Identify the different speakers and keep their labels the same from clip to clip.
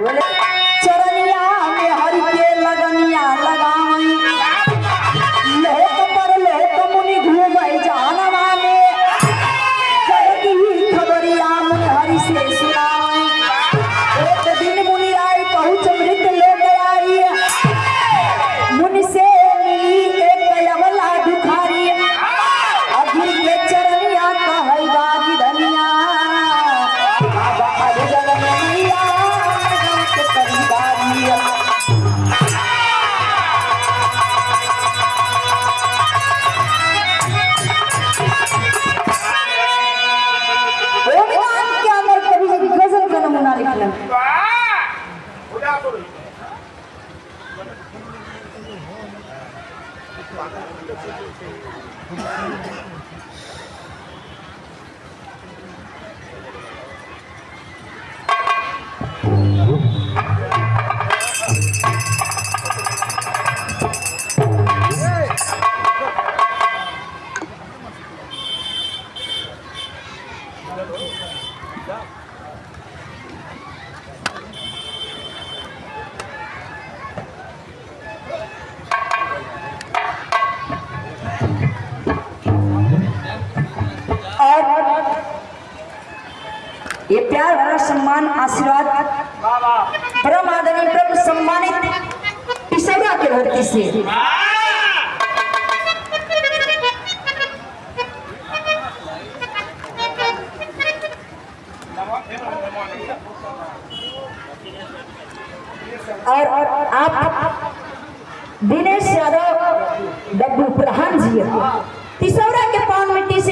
Speaker 1: चरनिया में हरि के लगनिया लगावई लोक पर लोक मुनि घूमई जानवा में जगती खबरिया मुनि हरि से सुनावई एक दिन मुनि आई पहुँच मृत लोग आई मुनि से मिली एक अबला दुखारी अभी के चरनिया कहई बागी धनिया बाबा अजगल मैया ये प्यार भरा सम्मान आशीर्वाद परम आदरणीय प्रभु सम्मानित पिसौरा के धरती से और आप दिनेश यादव डब्बू प्रधान जी तिसौरा के पान मिट्टी से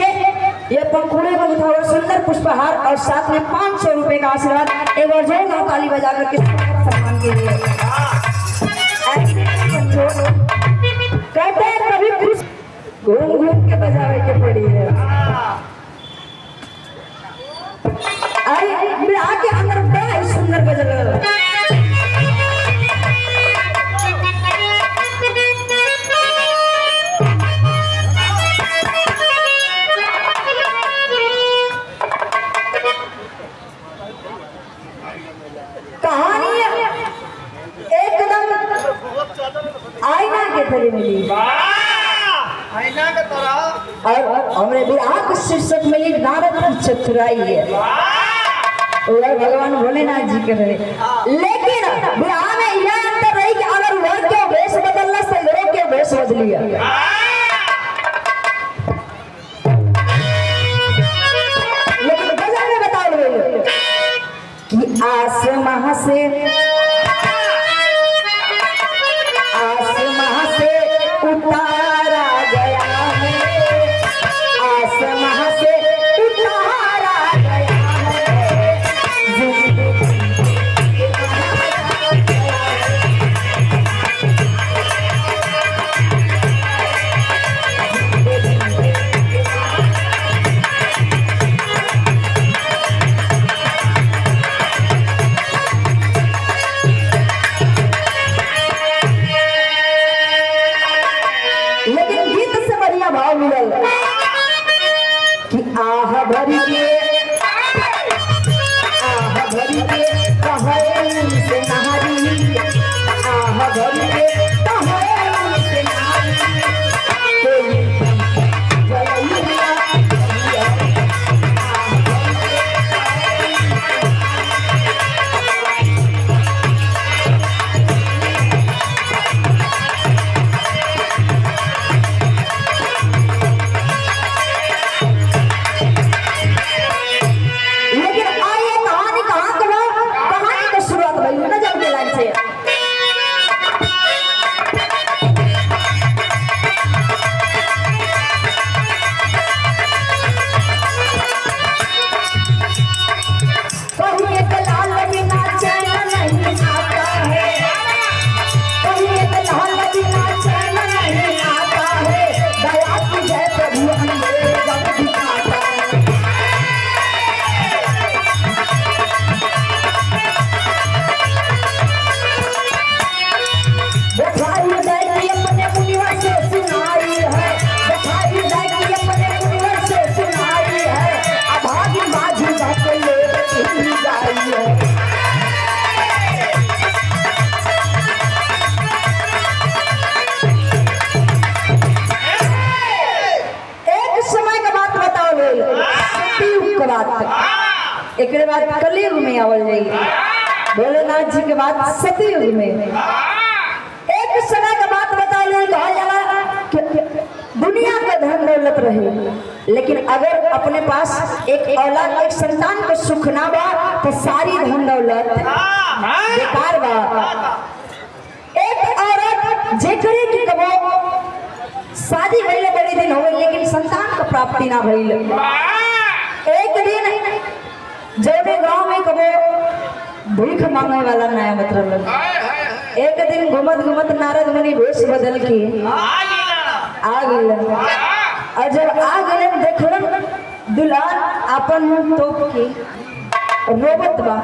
Speaker 1: ये पंखुड़े में उठाओ सुंदर पुष्पहार और साथ में 500 रुपए का आशीर्वाद एक बार जय नौ ताली बजा करके सम्मान के लिए कहते हैं कभी खुश घूम घूम के बजावे के पड़ी है आगे अंदर बड़ा सुंदर गजल आईना के तरह मिली
Speaker 2: आईना के तरह
Speaker 1: और हमरे विराह के शीर्षक में ये नारद की चतुराई है और भगवान भोलेनाथ जी के रहे लेकिन विराह में यह अंतर रही कि अगर वर के वेश बदलना संग्रह के वेश बदलिए लेकिन गजल में बताओ कि आसमां से उतारा गया है आसमां से उतारा गया है एक बाद कलयुग में आवल जाई भोलेनाथ जी के बाद सतयुग में एक समय का बात बता ले कहा जाला कि दुनिया का धन दौलत रहे लेकिन अगर अपने पास एक औलाद एक संतान को सुख ना बा तो सारी धन दौलत बेकार बा। एक औरत जेकरे की कबो शादी भइले बड़ी दिन हो गई लेकिन संतान का प्राप्ति ना भइल। एक दिन जौने गांव में कबो भीख मांगे वाला नया मतलब एक दिन घुमत घुमत नारद मुनि वेश बदल के आ गए और जब आ गए देखलन दुल्हन अपन मुंह तोप के रोबत बा।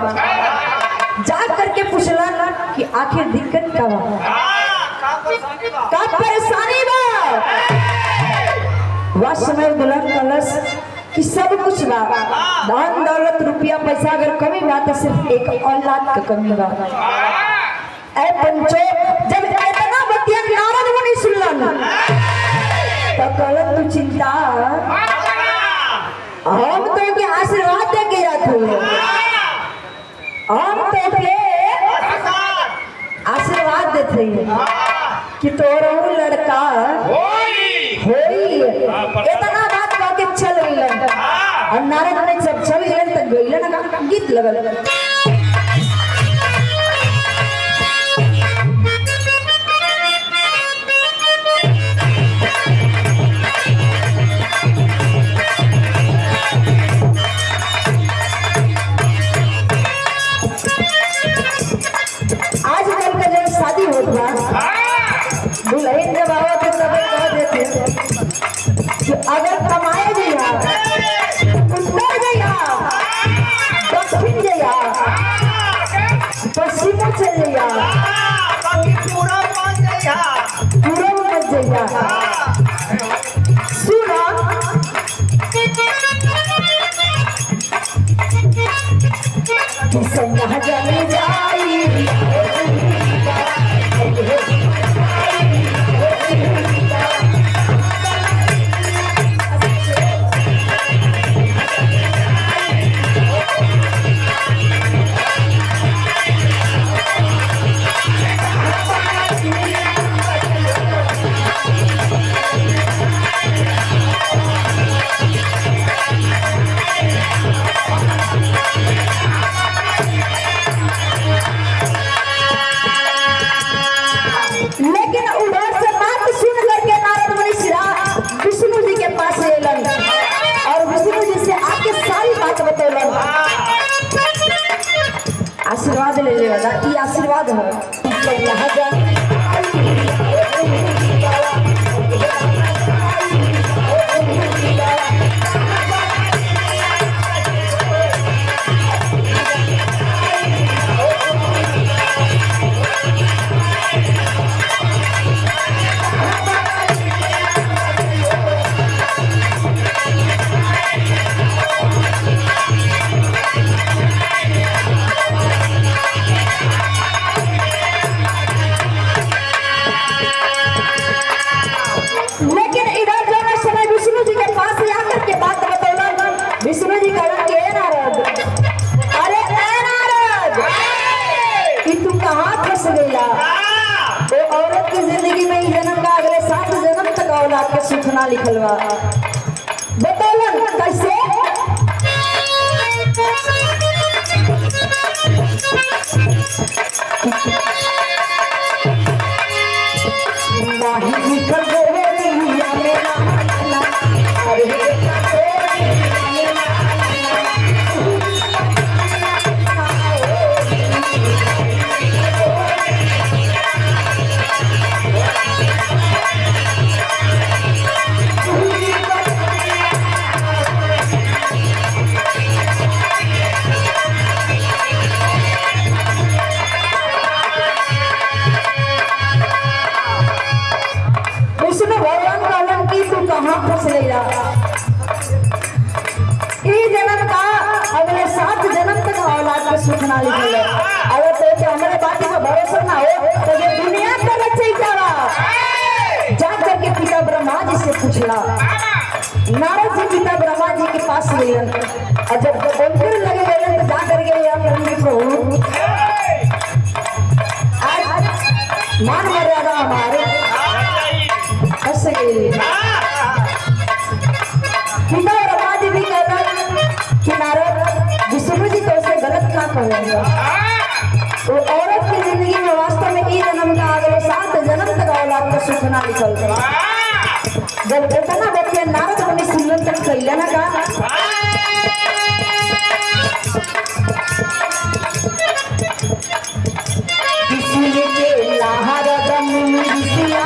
Speaker 1: जा करके पूछलन कि आखिर दिक्कत का बा का परेशानी बा। वह समय दुल्हन कलश कि सब कुछ बा धन दौलत रुपया पैसा अगर कमी बा तो सिर्फ एक औलाद का कमी बा। ऐ पंचो जब इतना बतिया नारद मुनि सुनलन तो कहलन तू चिंता हम तो के आशीर्वाद दे के जात हुए हम तो के आशीर्वाद देते हैं कि तोरा लड़का होई इतना बात कह के चल गइलन और नारद ने सब चल गइलन तक गइलन का गीत लगल। आजकल का जब शादी होता दुल्हन जब आवा तो सब कह देते कि अगर कमाए जइया उत्तर जइया दक्षिण जइया पश्चिम चल जइया पूरब मत जइया सुना कि संगा जले जाई आशीर्वाद ले ले वाला ये आशीर्वाद है यहाँ जा सुखना लिखल बा बतौलन कैसे नहीं लिखल गोरिया मेरा अरे सुखना लिखल है अगर तो हमारे बात का भरोसा ना हो तो ये दुनिया का बच्चे जा करके पिता ब्रह्मा जी से पूछला। नारद जी पिता ब्रह्मा जी के पास गए और जब बोलते लगे कतना लिखल जब इतना बतिया नारद मुनि सुनलन तक कैला ना का किसी के लहर दम ऋषिया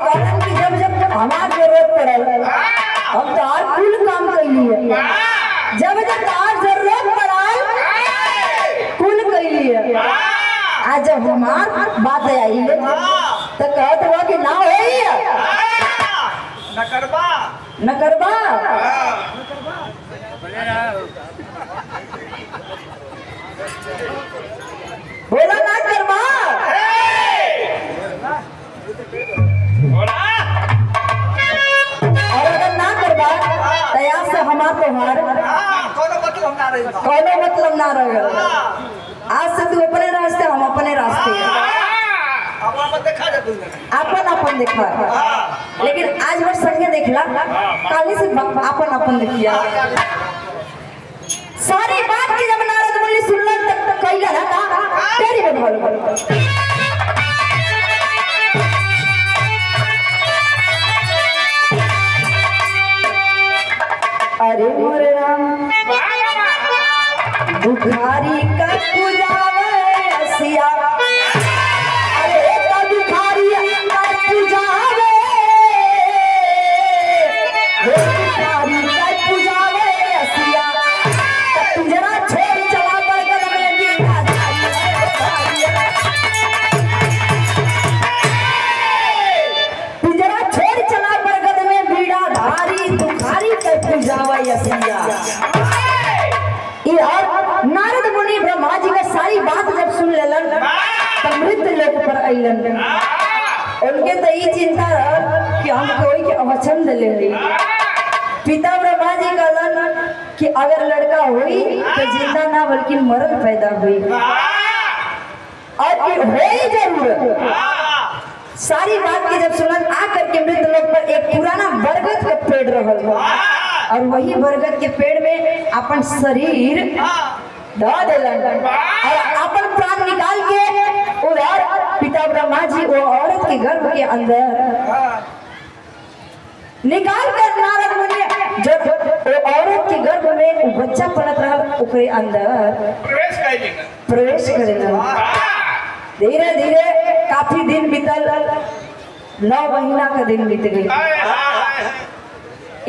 Speaker 1: हमार जरूरत पड़ल हम तो और कुल काम कैली है जब जब और जरूरत पड़ल कुल कैली है आज जब हमार बात आई तो कहत हुआ कि ना होई
Speaker 2: न करबा
Speaker 1: न करबा बोला ना करबा तैयार से हमार तोहार कोनो मतलब ना रहे आज से तू अपने रास्ते हम अपने रास्ते अपन अपन देखा लेकिन आज भर संगे देखला काली से अपन अपन देखिया सारी बात की जब नारद मुनि सुनलन तक कैला ना तेरी बनवाल अरे मोरे राम बुखारी का पूजावे असिया अरे तो बुखारी का पूजावे बुखारी का पूजावे असिया तू जरा छोड़ चला बरगद में बीड़ा तू जरा छोड़ चला बरगद में बीड़ा धारी बुखारी का पूजावा असिया यार नारद मुनि ब्रह्मा जी का सारी बात जब सुन लेलन तब मृत्यु लोक पर अइलन उनके तो ये चिंता रह कि हम कोई के अवचन दे ले पिता ब्रह्मा जी कहलन कि अगर लड़का हुई तो जिंदा ना बल्कि मरण पैदा हुई और कि होई जरूर सारी बात की जब सुनन आ करके मृत्यु लोक पर एक पुराना बरगद का पेड़ रहल और वही बरगद के पेड़ में अपन शरीर ढा देलन और अपन प्राण निकाल के उधर पिता ब्रह्मा जी वो औरत के गर्भ के अंदर निकाल कर नारद मुनि जब वो औरत के गर्भ में बच्चा पड़त रहल ओकरे अंदर प्रवेश करेलन धीरे धीरे काफी दिन बीतल 9 महीना का दिन बीत गई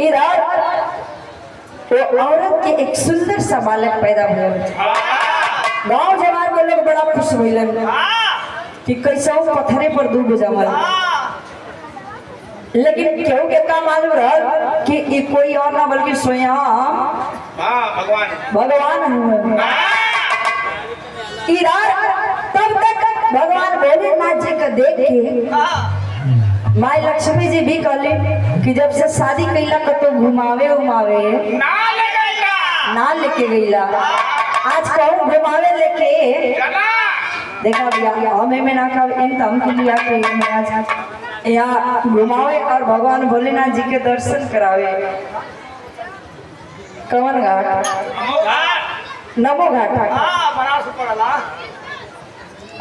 Speaker 1: इधर वो औरत के एक सुंदर सा बालक पैदा हुआ गाँव जवान के लोग बड़ा खुश हुईलन कि कैसा पत्थरे पर डूब जावल लेकिन केहू के का मालूम रहा कि ये कोई और ना बल्कि स्वयं भगवान तब तक भगवान भोलेनाथ जी को देख के माई लक्ष्मी जी भी कहली कि जब से शादी कैला तो घुमावे उमावे ना लेके गईला आज कहूँ घुमावे लेके देखा भैया हमें में ना कहा इन तम के लिया के आज यहाँ घुमावे और भगवान भोलेनाथ जी के दर्शन करावे कवन घाट नमो घाट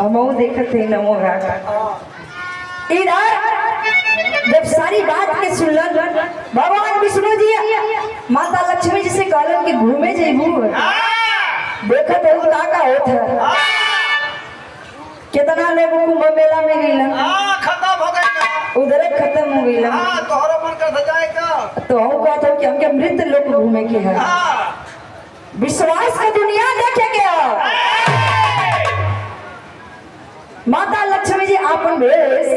Speaker 1: हम देखते हैं नमो घाट इधर जब सारी बात के सुनलन भगवान विष्णु जी माता लक्ष्मी जी से कहलन कि घूमे जेबू देखत हो का होत है कितना लोग कुंभ मेला में गइलन उधर खत्म हो गई।
Speaker 2: हाँ तोहरा मन कर जाएगा
Speaker 1: तो हम कहते हैं कि हमके मृत लोक घूमे के है।
Speaker 2: हाँ
Speaker 1: विश्वास का दुनिया देखे के माता लक्ष्मी जी आपन भेष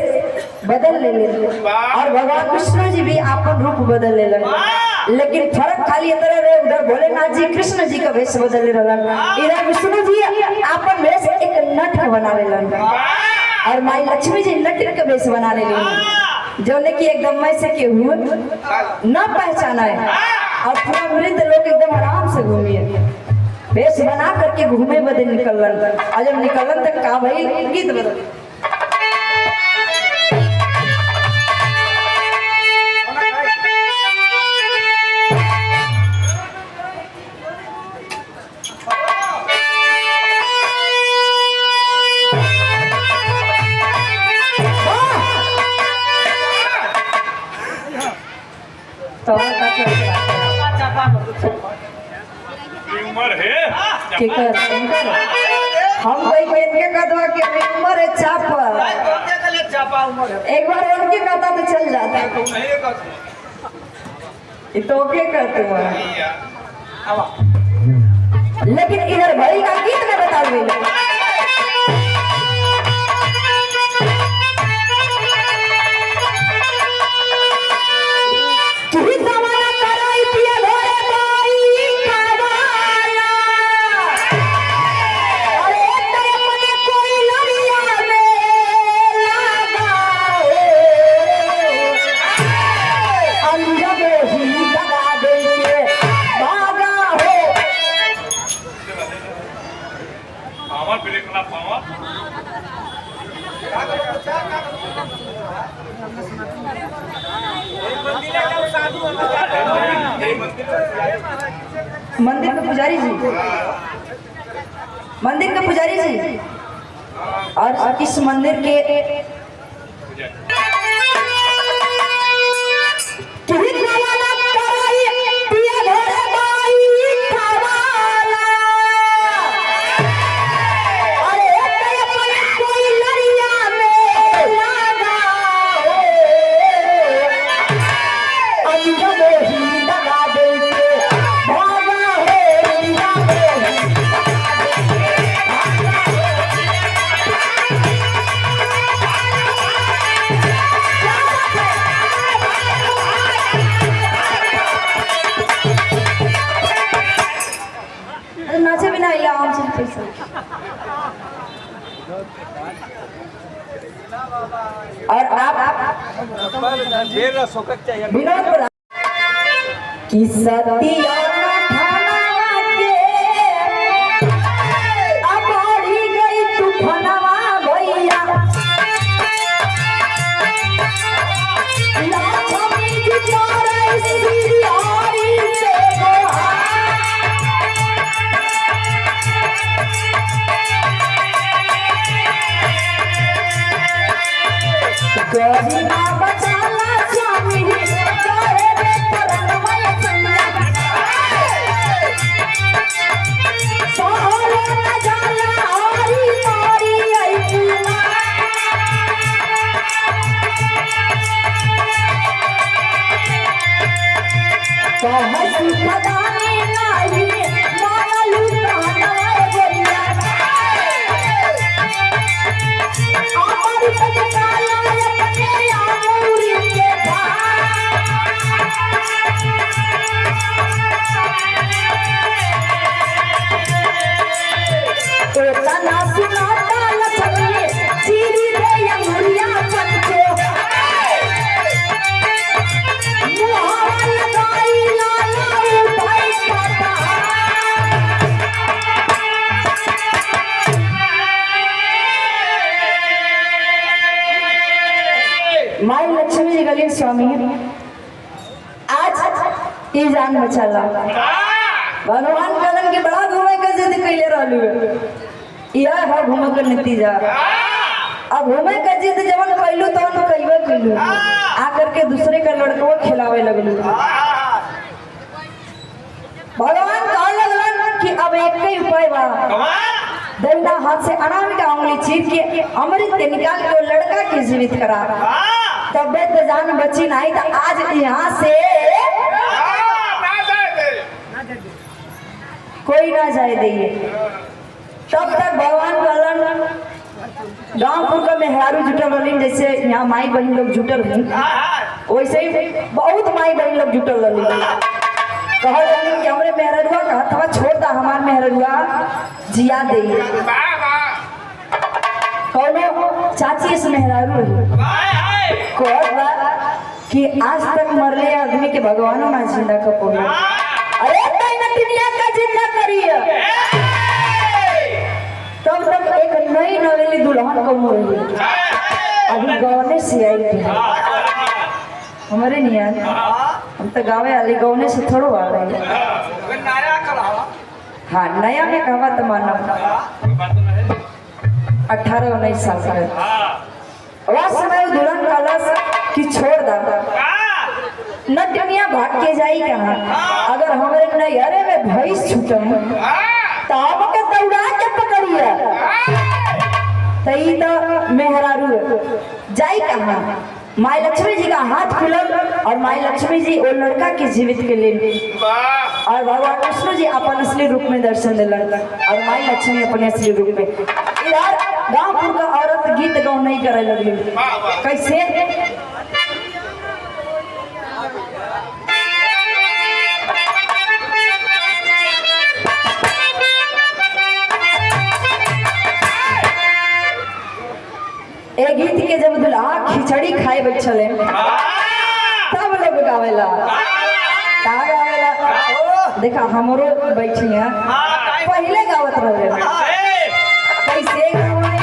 Speaker 1: बदल ले और भगवान विष्णु जी भी आपन रूप बदल ले। लेकिन फर्क खाली इतना रहे, उधर भोलेनाथ जी कृष्ण जी का वेश बदल ले, इधर विष्णु जी आपन भेष एक नट बना ले और माई लक्ष्मी जी नट का वेश बना ले, जो ने की एकदम मैं से के हुए न पहचाना है और पूरा वृद्ध लोग एकदम आराम से घूमिए वेश बना करके घूमे बदे निकलन। और जब निकलन तक का भाई गीत बदल तो
Speaker 2: उम्र है
Speaker 1: हम कोई खेत के कदवा के उम्र है चापा एक बार उनके कहता तो चल जाता तो के कहते लेकिन इधर भाई का गीत में बता गई मंदिर के पुजारी जी और इस मंदिर के और आप विनोद कि सतिया माई लक्ष्मी जी गली स्वामी आज ये जान बचाला भगवान कलन के बड़ा घूमे के जिद कैले रहलू यह है घूमे के नतीजा। अब घूमे के जिद जवन कैलू तो न कैबे कैलू आकर के दूसरे का लड़कों खिलावे लगलू। भगवान कहे लगलन कि अब एक ही उपाय बा, दाहिना हाथ से अनामिका उंगली चीर के अमृत निकाल के लड़का के जीवित करा। तबियत तो जान बची नहीं तो आज यहाँ से कोई ना जाए दिए। तब तक भगवान कहलन गांवपुर का मेहरारू जुटल रही, जैसे यहाँ माई बहन लोग जुटल रही वैसे ही बहुत माई बहन लोग जुटल रही। कह रही कि हमरे मेहरुआ का हथवा छोड़ दा, हमार मेहरुआ जिया दे। कौनो चाची से मेहरारू रही कि आज तक मरले आदमी के भगवानों ना जिंदा कपोल। अरे दुनिया का जिंदा करिए। तब तक एक नई नवेली दुल्हन कौन रही अभी गाँव से आई थी। हमारे नहीं यार, हम तो गाँव वाले गाँव से थोड़ा आ रहे हैं। हाँ नया में कहा तो माना 18-19 साल का वह समय दुल्हन कलश की छोड़ दा न दुनिया भाग के जाई कहाँ। अगर हमारे नैहरे में भैंस छूटल तो आपके दौड़ा के पकड़िए तई तो मेहरारू जाई कहाँ। माई लक्ष्मी जी का हाथ खुलल और माई लक्ष्मी जी वो लड़का के जीवित के लिए और भगवान विष्णु जी अपन असली रूप में दर्शन दिलन और माई लक्ष्मी अपने असली रूप में। इधर गांवपुर का औरत गीत गाँव नहीं करे लगली। कैसे एक गीत के जब दुल्हा खिचड़ी खाए बैठले तब लोग गावेला का गावेला। देखा हमरो बैठी है पहले गावत रहे कैसे गावे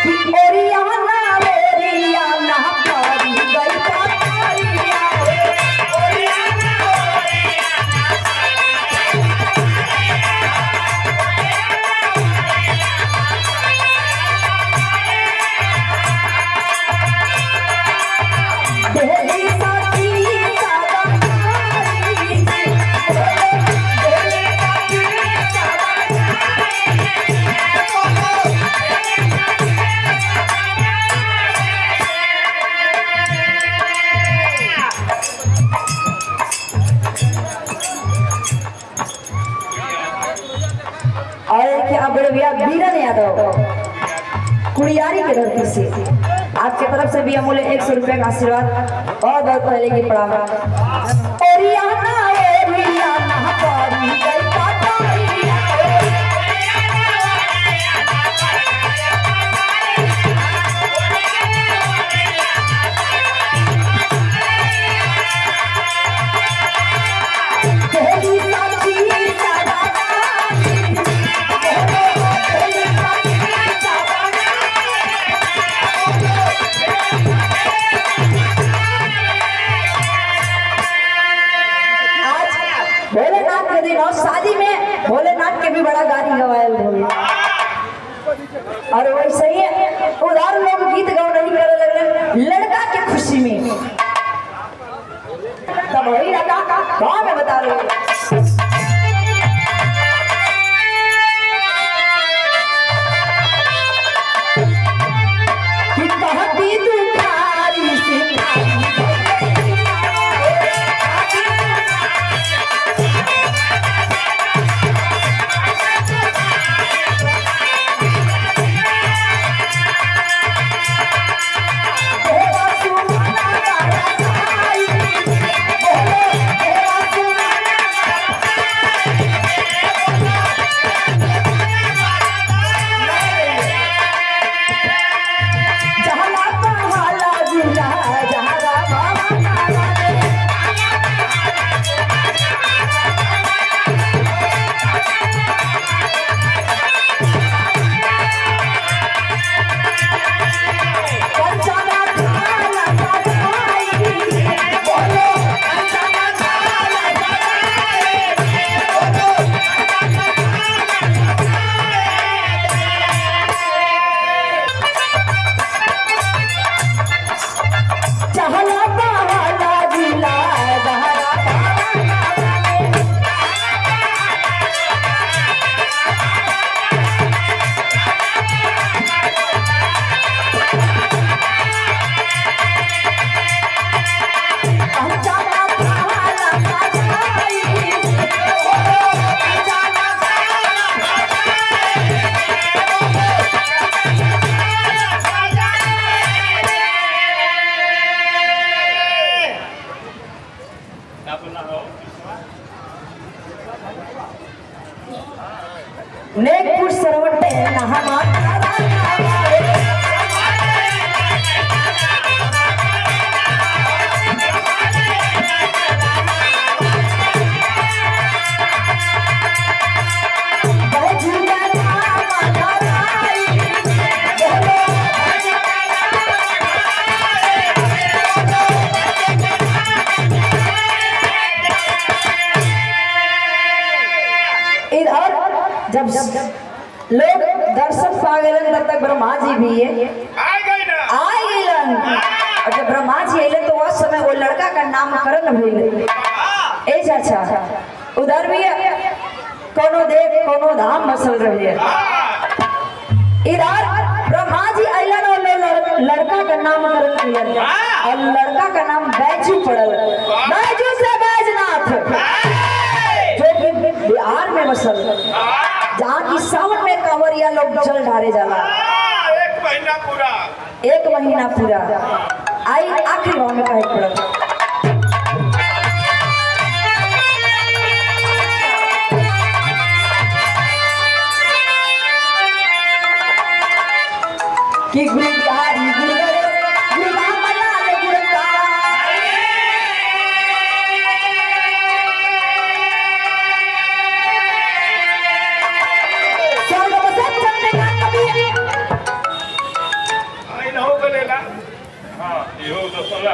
Speaker 1: कि ओरियाना ओरियाना पारी गई पारिया ओरियाना बीरन यादव कुड़ियारी के धरती से आपके तरफ से भी अमूल्य 100 रुपए का आशीर्वाद बहुत बहुत पहले की प्रणाम। शादी में भोलेनाथ के भी बड़ा गाड़ी गवायल और वैसे ही उधर लोग गीत गाँव नहीं करे लगले लड़का के खुशी में। तब वही लड़का गाँव में बता रहे कि कहती तू खारी से दर्शन पा गेलन तब तक ब्रह्मा जी भी है
Speaker 2: आ गई ना
Speaker 1: आए गेलन। और जब ब्रह्मा जी अइले तो उस समय वो लड़का का नामकरण भइल। ए चाचा उधर भी कोनो देव कोनो धाम बसल रही है। इधर ब्रह्मा जी अइलन और लड़का का नामकरण किया और लड़का का नाम बैजू पड़ल। बैजू से बैजनाथ जो कि बिहार में बसल, जहाँ की सावन में कांवरिया लोग जल ढारे जाला।
Speaker 2: एक महीना पूरा
Speaker 1: 1 महीना पूरा आई आखिरी भाव में कहे पड़ल कि गुरु बिहारी गुरु गणेश गुरु रामलाल गुरु स्वर्ग बसत चंद्रिका कवि
Speaker 2: आई ना हो गलेला हाँ ये हो तो सोला